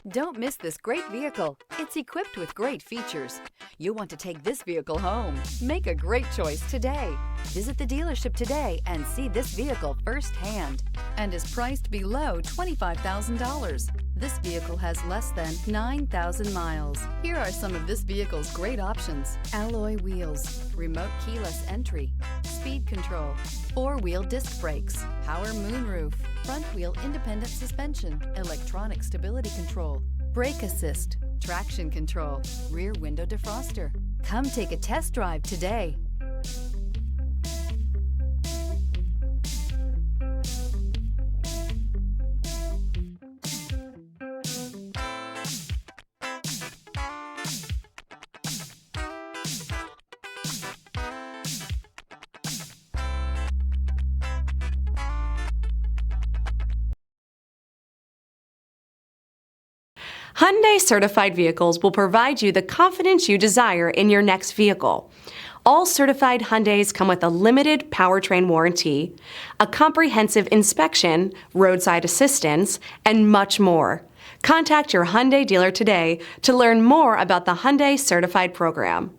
Don't miss this great vehicle. It's equipped with great features. You'll want to take this vehicle home. Make a great choice today. Visit the dealership today and see this vehicle firsthand, and is priced below $25,000. This vehicle has less than 9,000 miles. Here are some of this vehicle's great options: alloy wheels, remote keyless entry, speed control, 4-wheel disc brakes, power moonroof, front wheel independent suspension, electronic stability control, brake assist, traction control, rear window defroster. Come take a test drive today. Hyundai certified vehicles will provide you the confidence you desire in your next vehicle. All certified Hyundais come with a limited powertrain warranty, a comprehensive inspection, roadside assistance, and much more. Contact your Hyundai dealer today to learn more about the Hyundai Certified program.